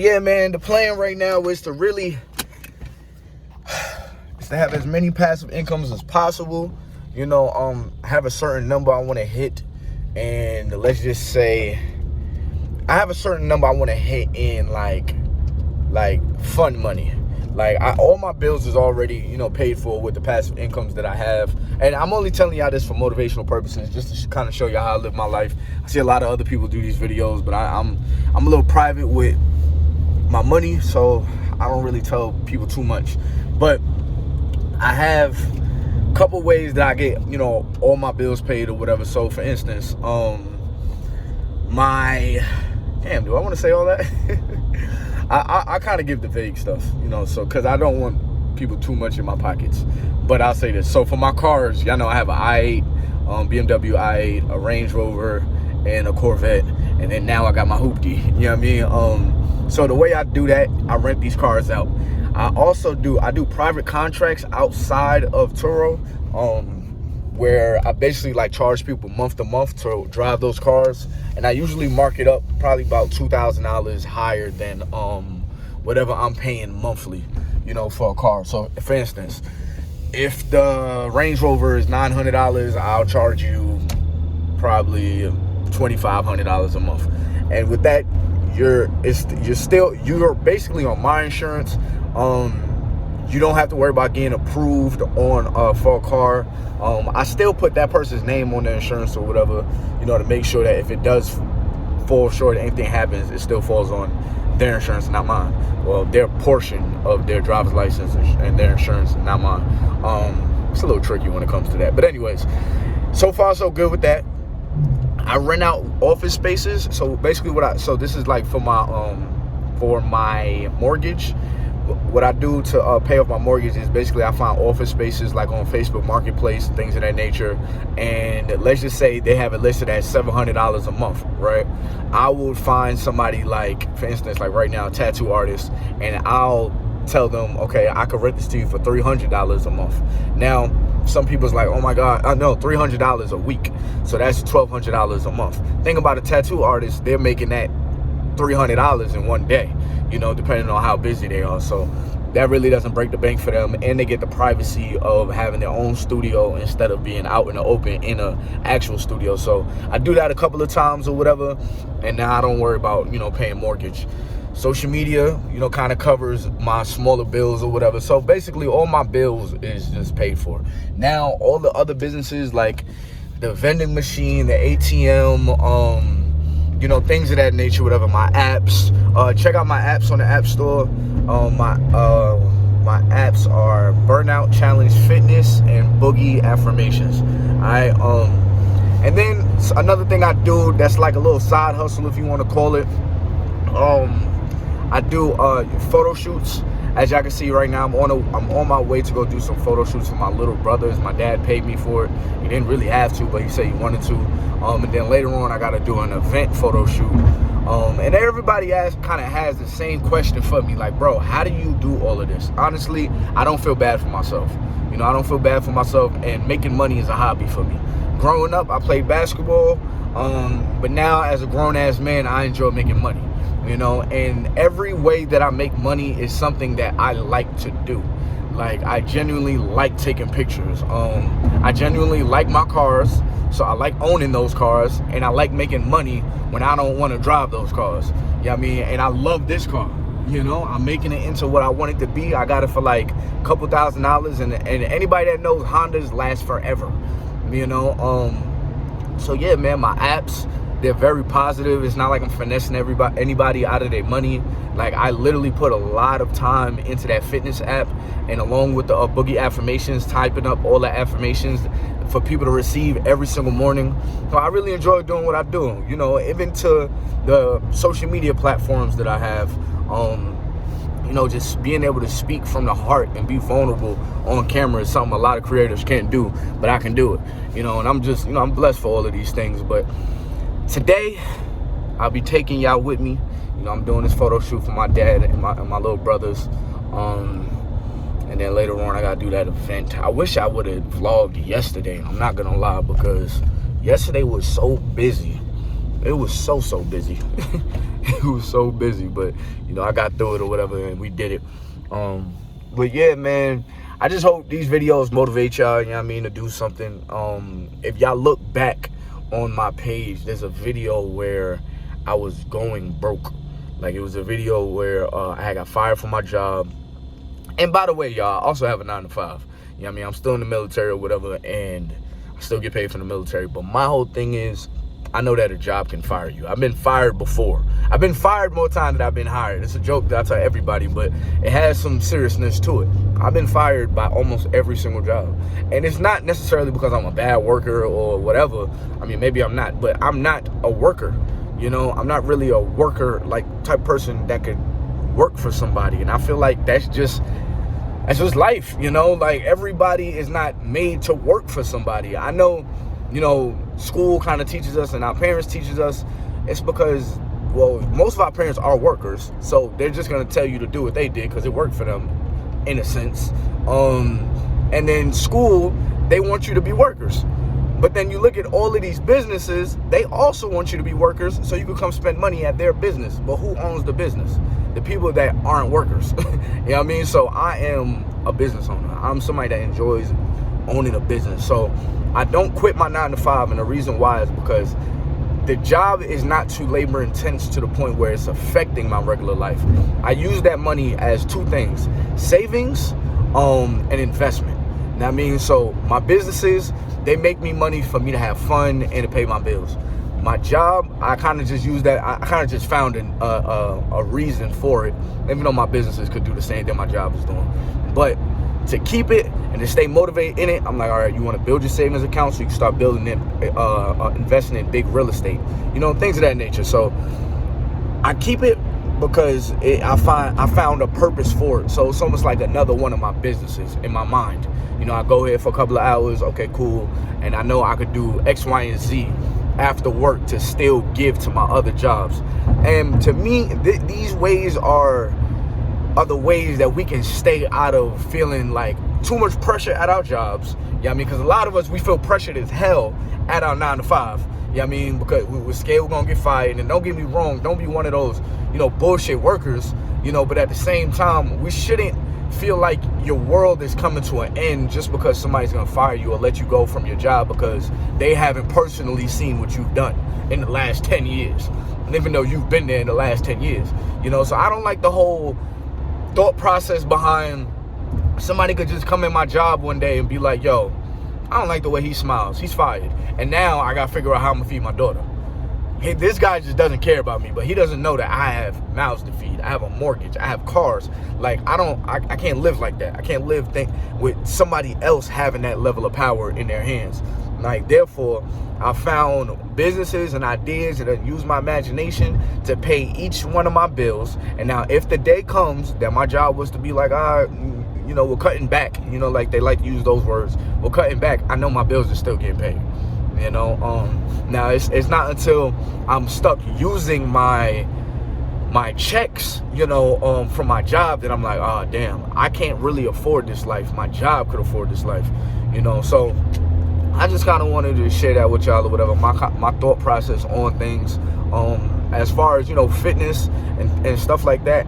Yeah, man, the plan right now is to have as many passive incomes as possible. Have a certain number I want to hit, and let's just say I have a certain number I want to hit in like fun money. All my bills is already, paid for with the passive incomes that I have. And I'm only telling y'all this for motivational purposes, just to kind of show y'all how I live my life. I see a lot of other people do these videos, but I'm a little private with my money, so I don't really tell people too much. But I have a couple ways that I get, all my bills paid or whatever. So for instance, do I want to say all that? I kind of give the vague stuff, so because I don't want people too much in my pockets. But I'll say this. So for my cars, y'all know I have an i8, BMW i8, a Range Rover, and a Corvette. And then now I got my hoopty, you know what I mean? So the way I do that, I rent these cars out. I do private contracts outside of Turo, where I basically charge people month to month to drive those cars, and I usually mark it up probably about $2,000 higher than whatever I'm paying monthly, for a car. So for instance, if the Range Rover is $900, I'll charge you probably $2,500 a month, and with that, you're basically on my insurance. You don't have to worry about getting approved for a car. I still put that person's name on the insurance or whatever, to make sure that if it does fall short, anything happens, it still falls on their insurance, not mine. Well, their portion of their driver's license and their insurance, not mine. It's a little tricky when it comes to that. But anyways, so far so good with that. I rent out office spaces. So basically this is for my mortgage. What I do to pay off my mortgage is basically I find office spaces on Facebook Marketplace, things of that nature, and let's just say they have it listed at $700 a month, right? I would find somebody for instance, right now, a tattoo artist, and I'll tell them, okay, I could rent this to you for $300 a month. Now, some people's like, oh my God, I know, $300 a week, so that's $1,200 a month. Think about a tattoo artist, they're making that $300 in one day, depending on how busy they are. So that really doesn't break the bank for them, and they get the privacy of having their own studio instead of being out in the open in a actual studio. So I do that a couple of times or whatever, and now I don't worry about paying mortgage. Social media, kind of covers my smaller bills or whatever. So basically all my bills is just paid for. Now all the other businesses like the vending machine, the ATM, things of that nature, whatever, my apps, check out my apps on the App Store. My apps are Burnout Challenge Fitness and Boogie Affirmations. And then another thing I do that's like a little side hustle, if you want to call it, I do photo shoots. As y'all can see right now, I'm on my way to go do some photo shoots for my little brothers. My dad paid me for it. He didn't really have to, but he said he wanted to. And then later on, I got to do an event photo shoot. And everybody kind of has the same question for me, like, bro, how do you do all of this? Honestly, I don't feel bad for myself. I don't feel bad for myself, and making money is a hobby for me. Growing up, I played basketball, but now as a grown-ass man, I enjoy making money. And every way that I make money is something that I like to do. I genuinely like taking pictures. I genuinely like my cars, so I like owning those cars, and I like making money when I don't want to drive those cars. You know what I mean? And I love this car. I'm making it into what I want it to be. I got it for a couple $1,000, and anybody that knows Hondas last forever. So yeah, man, my apps, they're very positive. It's not like I'm finessing anybody out of their money. I literally put a lot of time into that fitness app, and along with the Boogie Affirmations, typing up all the affirmations for people to receive every single morning. So I really enjoy doing what I do. Even to the social media platforms that I have, just being able to speak from the heart and be vulnerable on camera is something a lot of creators can't do, but I can do it. And I'm just, I'm blessed for all of these things. But today, I'll be taking y'all with me. I'm doing this photo shoot for my dad and my little brothers. And then later on, I got to do that event. I wish I would have vlogged yesterday. I'm not going to lie, because yesterday was so busy it was so busy. It was so busy, but you know, I got through it or whatever, and we did it. But yeah, man, I just hope these videos motivate y'all, you know what I mean, to do something. If y'all look back on my page, there's a video where I was going broke. Like, it was a video where I got fired from my job. And by the way, y'all, I also have a 9 to 5. You know what I mean? I'm still in the military or whatever, and I still get paid from the military. But my whole thing is, I know that a job can fire you. I've been fired before. I've been fired more times than I've been hired. It's a joke that I tell everybody, but it has some seriousness to it. I've been fired by almost every single job. And it's not necessarily because I'm a bad worker or whatever. I mean, maybe I'm not, but I'm not a worker. You know, I'm not really a worker, like, type person that could work for somebody. And I feel like that's just life, you know? Like, everybody is not made to work for somebody. I know, you know, school kind of teaches us and our parents teaches us. It's because, well, most of our parents are workers, so they're just going to tell you to do what they did because it worked for them, in a sense. And then school, they want you to be workers. But then you look at all of these businesses, they also want you to be workers so you can come spend money at their business. But who owns the business? The people that aren't workers. You know what I mean? So I am a business owner. I'm somebody that enjoys owning a business. So I don't quit my 9 to 5, and the reason why is because the job is not too labor intense to the point where it's affecting my regular life. I use that money as two things: savings, and investment. Now, I mean, so my businesses, they make me money for me to have fun and to pay my bills. My job, I kind of just use that. I kind of just found a reason for it, even though my businesses could do the same thing my job is doing. But to keep it and to stay motivated in it, I'm like, all right, you want to build your savings account so you can start building it, investing in big real estate, you know, things of that nature. So I keep it because I found a purpose for it. So it's almost like another one of my businesses in my mind. You know, I go here for a couple of hours, okay, cool, and I know I could do X, Y, and Z after work to still give to my other jobs. And to me, these ways are the ways that we can stay out of feeling like too much pressure at our jobs. Yeah, you know I mean, because a lot of us, we feel pressured as hell at our 9 to 5. Yeah, I mean, because we're scared we're gonna get fired. And don't get me wrong, don't be one of those, you know, bullshit workers, you know, but at the same time, we shouldn't feel like your world is coming to an end just because somebody's gonna fire you or let you go from your job because they haven't personally seen what you've done in the last 10 years. And even though you've been there in the last 10 years, you know, so I don't like the whole thought process behind somebody could just come in my job one day and be like, yo, I don't like the way he smiles, he's fired. And now I gotta figure out how I'm gonna feed my daughter. Hey, this guy just doesn't care about me, but he doesn't know that I have mouths to feed. I have a mortgage, I have cars. Like, I can't live like that. I can't live with somebody else having that level of power in their hands. Like, therefore, I found businesses and ideas and I use my imagination to pay each one of my bills. And now if the day comes that my job was to be like, you know, we're cutting back, you know, like they like to use those words, we're cutting back, I know my bills are still getting paid. You know, now it's not until I'm stuck using my checks, you know, from my job that I'm like, oh, damn, I can't really afford this life. My job could afford this life, you know. So I just kind of wanted to share that with y'all or whatever, my thought process on things. As far as, you know, fitness and stuff like that,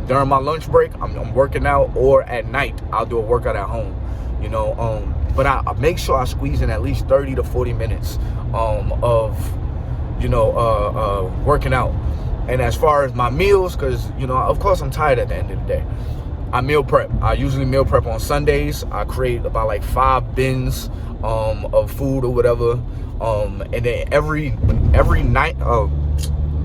during my lunch break, I'm working out, or at night, I'll do a workout at home, you know. But I make sure I squeeze in at least 30 to 40 minutes of, you know, working out. And as far as my meals, because, you know, of course I'm tired at the end of the day, I meal prep. I usually meal prep on Sundays. I create about like 5 bins of food or whatever. And then every night,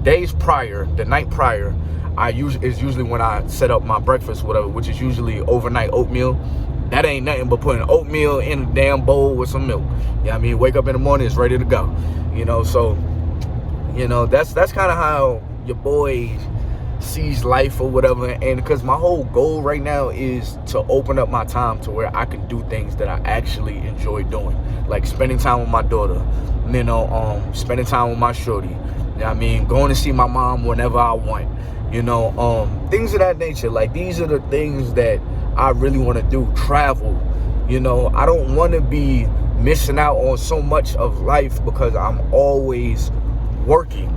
days prior, the night prior, is usually when I set up my breakfast, whatever, which is usually overnight oatmeal. That ain't nothing but putting oatmeal in a damn bowl with some milk. You know what I mean? Wake up in the morning, it's ready to go. You know, so, you know, that's kind of how your boy sees life or whatever. And because my whole goal right now is to open up my time to where I can do things that I actually enjoy doing. Like spending time with my daughter, you know, spending time with my shorty. You know what I mean? Going to see my mom whenever I want. You know, things of that nature. Like, these are the things that I really want to do. Travel, you know. I don't want to be missing out on so much of life because I'm always working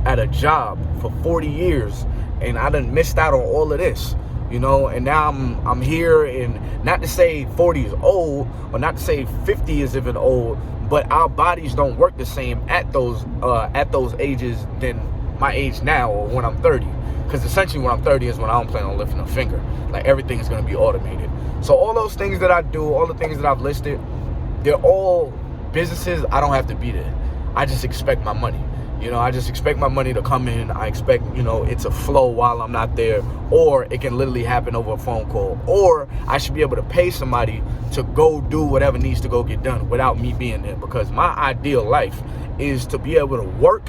at a job for 40 years, and I done missed out on all of this, you know, and now I'm here, and not to say 40 is old, or not to say 50 is even old, but our bodies don't work the same at those ages than my age now, or when I'm 30. Because essentially when I'm 30 is when I don't plan on lifting a finger. Like, everything is going to be automated. So all those things that I do, all the things that I've listed, they're all businesses. I don't have to be there. I just expect my money. You know, I just expect my money to come in. I expect, you know, it to flow while I'm not there. Or it can literally happen over a phone call. Or I should be able to pay somebody to go do whatever needs to go get done without me being there. Because my ideal life is to be able to work.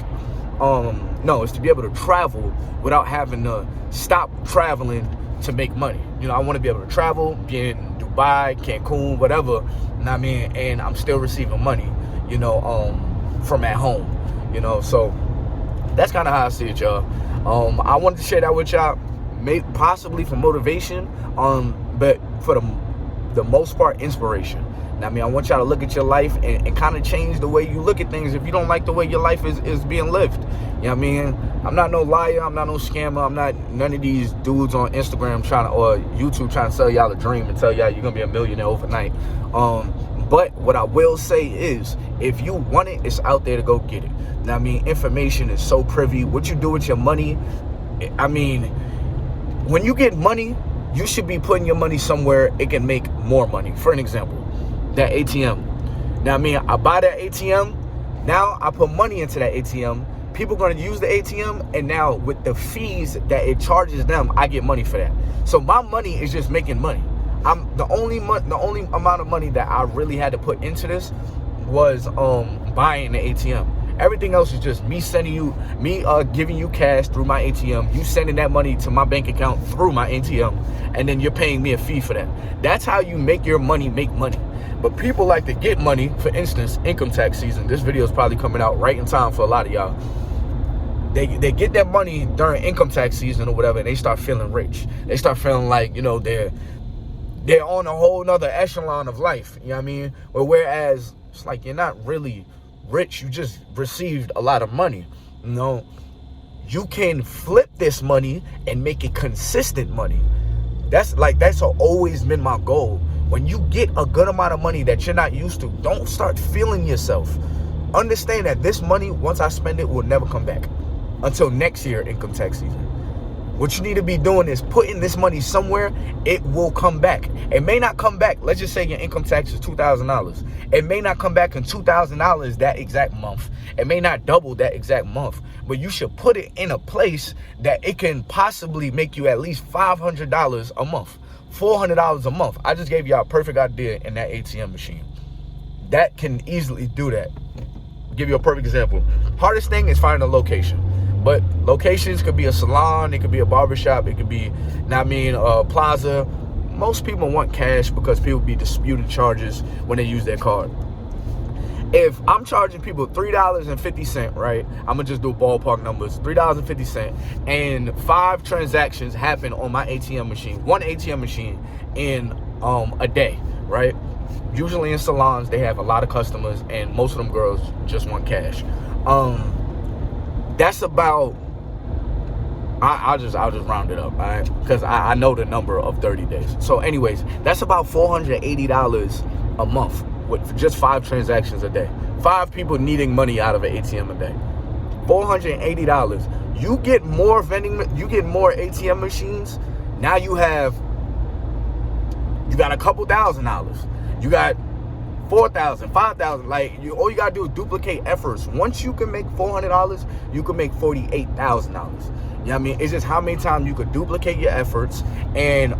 It's to be able to travel without having to stop traveling to make money. You know, I want to be able to travel, be in Dubai, Cancun, whatever, you know what I mean? And I'm still receiving money, you know, from at home, you know? So that's kind of how I see it, y'all. I wanted to share that with y'all, possibly for motivation, but for the most part, inspiration. I mean, I want y'all to look at your life and kind of change the way you look at things if you don't like the way your life is being lived. You know what I mean? I'm not no liar. I'm not no scammer. I'm not none of these dudes on Instagram or YouTube trying to sell y'all a dream and tell y'all you're going to be a millionaire overnight. But what I will say is, if you want it, it's out there to go get it. Now, I mean, information is so privy. What you do with your money, I mean, when you get money, you should be putting your money somewhere it can make more money. For an example, that ATM. Now, I mean, I buy that ATM. Now I put money into that ATM. People are going to use the ATM, and now with the fees that it charges them, I get money for that. So my money is just making money. I'm the only amount of money that I really had to put into this was buying the ATM. Everything else is just me giving you cash through my ATM, you sending that money to my bank account through my ATM, and then you're paying me a fee for that. That's how you make your money make money. But people like to get money. For instance, income tax season. This video is probably coming out right in time for a lot of y'all. They get that money during income tax season or whatever, and they start feeling rich. They start feeling like, you know, they're on a whole nother echelon of life. You know what I mean? Or whereas it's like, you're not really rich. You just received a lot of money. You know, you can flip this money and make it consistent money. That's always been my goal. When you get a good amount of money that you're not used to, don't start feeling yourself. Understand that this money, once I spend it, will never come back until next year, income tax season. What you need to be doing is putting this money somewhere. It will come back. It may not come back. Let's just say your income tax is $2,000. It may not come back in $2,000 that exact month. It may not double that exact month. But you should put it in a place that it can possibly make you at least $500 a month. $400 a month. I just gave y'all a perfect idea in that ATM machine. That can easily do that. Give you a perfect example. Hardest thing is finding a location. But locations could be a salon, it could be a barbershop, it could be, a plaza. Most people want cash because people be disputing charges when they use their card. If I'm charging people $3.50, right? I'm gonna just do ballpark numbers, $3.50, and 5 transactions happen on my ATM machine, one ATM machine in a day, right? Usually in salons, they have a lot of customers, and most of them girls just want cash. That's about, I'll just round it up, all right? Because I know the number of 30 days. So anyways, that's about $480 a month with just 5 transactions a day. 5 people needing money out of an ATM a day. $480. You get more ATM machines. Now you got a couple $1,000. You got $4,000, $5,000. Like, all you gotta do is duplicate efforts. Once you can make $400, you can make $48,000. You know what I mean? It's just how many times you could duplicate your efforts and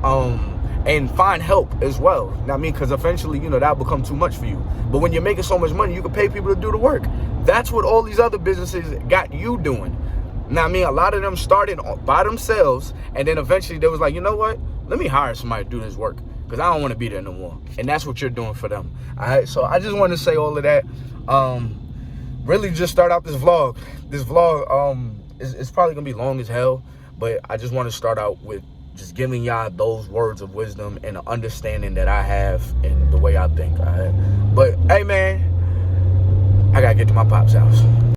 find help as well. You know what I mean? Because eventually, that'll become too much for you. But when you're making so much money, you can pay people to do the work. That's what all these other businesses got you doing. You know what I mean? A lot of them started by themselves, and then eventually they was like, you know what? Let me hire somebody to do this work, because I don't want to be there no more. And that's what you're doing for them. All right, so I just want to say all of that. Really just start out this vlog. This vlog is probably going to be long as hell, but I just want to start out with just giving y'all those words of wisdom and the understanding that I have and the way I think. All right? But, hey, man, I got to get to my pop's house.